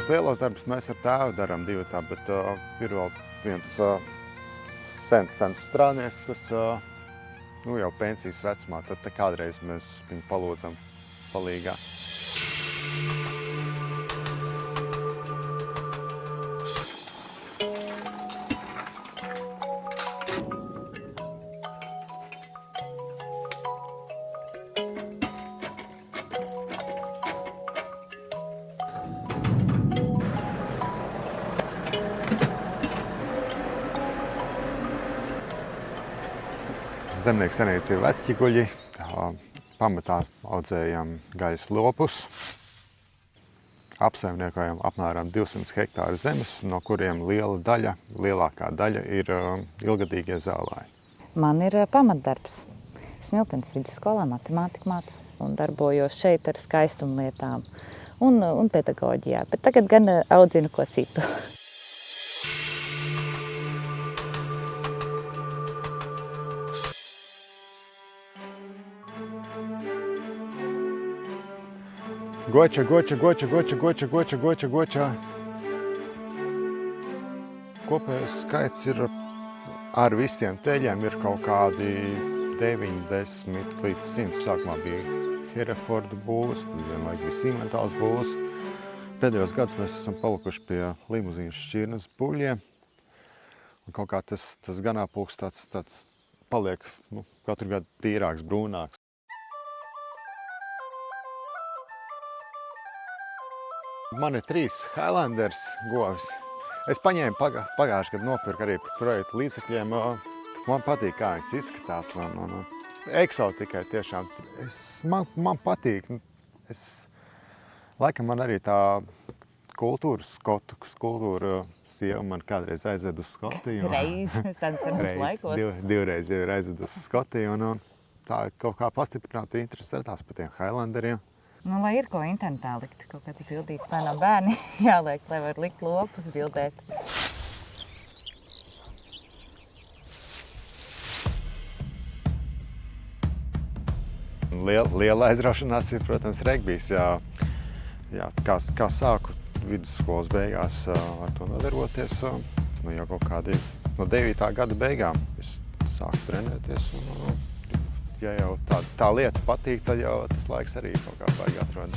tos lielos darbus mēs ar tēvu darām divatā, bet ir vēl viens sens strādnieks, kas jau pensijas vecumā, tad kādreiz mēs viņu palūdzam palīgā. Zemnieku senīca ir vecķiguļi, pamatā audzējam gaļas lopus, apsaimniekojam apmēram 200 hektāru zemes, no kuriem lielākā daļa ir ilgadīgie zālāji. Man ir pamatdarbs. Smiltenes vidusskolā matemātiku mācu un darbojos šeit ar skaistumlietām un pedagoģijā, bet tagad gan audzinu ko citu. Goča. Kopējais skaits ir ar visiem teļiem ir kaut kādi 90 līdz 100. Sākumā bija Hereforda būvas, tad vienlaik bija Simentāls būvas. Pēdējos gadus mēs esam palikuši pie limuzīnu šķirnes buļļiem. Un kaut kā tas ganāpulks tāds paliek katru gadu tīrāks, brūnāks. Man ir 3 Highlanders govis. Es paņēmu pagājušajā gadā nopirku arī par projektu līdzekļiem. Man patīk, kā viņas izskatās. Eksotikai tiešām. Man patīk. Laikam man arī tā skotu kultūra sieva man kādreiz aizved uz Skotiju. Divreiz jau ir aizved uz Skotiju. Tā kaut kā pastiprināta interese par tiem Highlanderiem. Lai ir ko internetā likt, kaut kāds bildīts, tā nav bērni jāliek, lai var likt lopus, bildēt. Liela aizraušanās ir, protams, regbijs. Kā sāku vidusskolas beigās ar to nodarboties, jau kaut kādi no 9. gada beigām es sāku trenēties. Ja jau tā lieta patīk, tad jau tas laiks arī kaut kā baigi atrod.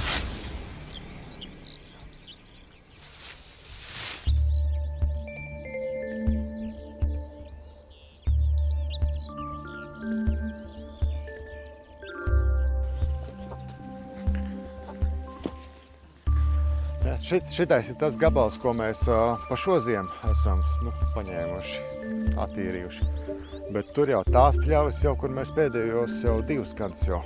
Šitais ir tas gabals, ko mēs pa šo ziemu esam paņēmuši, attīrījuši. Bet tur jau tās pļavas, kur mēs pēdējos 2 gadus jau.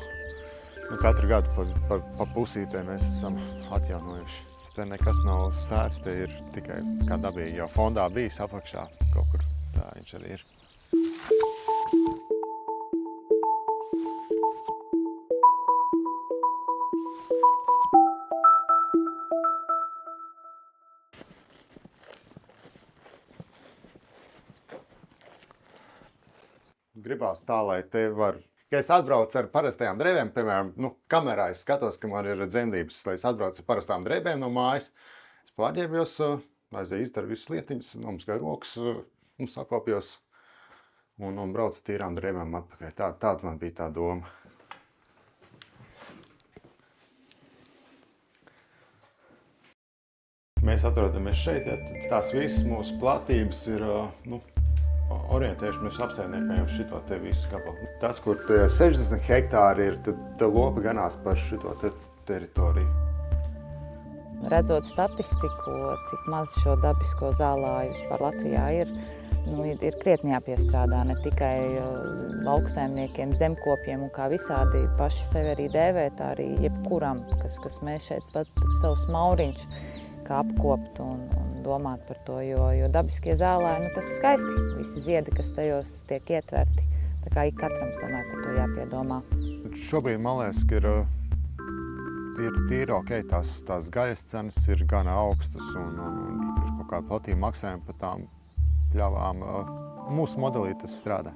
Katru gadu pa pusītē mēs esam atjaunojuši. Te nekas nav sēts, te ir tikai kā dabīgi, jau fondā bijis apakšā kaut kur, tā viņš arī ir. Gribās tā, lai te var, ja es atbraucu ar parastajām drēbēm, piemēram, kamerā es skatos, ka man ir dzemdības, lai es atbraucu ar parastām drēbēm no mājas, es pārģērbjos, aizēju izdaru visas lietiņas, nomazgāju rokas, sakopjos un braucu tīrām drēbēm atpakaļ. Tāda man bija tā doma. Mēs atrodamies šeit, tās visas mūsu platības ir, orientējuši, mēs apsaimniekojam šito te visu gabalu. Tas, kur 60 hektāri ir, tad lopi ganās par šito te teritoriju. Redzot statistiku, cik maz šo dabisko zālāju vispār Latvijā ir, ir krietni jāpiestrādā ne tikai lauksaimniekiem, zemkopiem un kā visādi paši sevi arī dēvēt, arī jebkuram, kas mēs šeit pat savus mauriņš kā apkopt un domāt par to, jo dabiskie zālāji, tas ir skaisti. Visi ziedi, kas tajos tiek ietverti. Tā kā ik katram, domāju, par to jāpiedomā. Šobrīd, man liekas, ka ir tīri ok, tās gaļas cenas ir gana augstas un ir kaut kāda platība maksājuma par tām pļavām. Mūsu modelī tas strādā.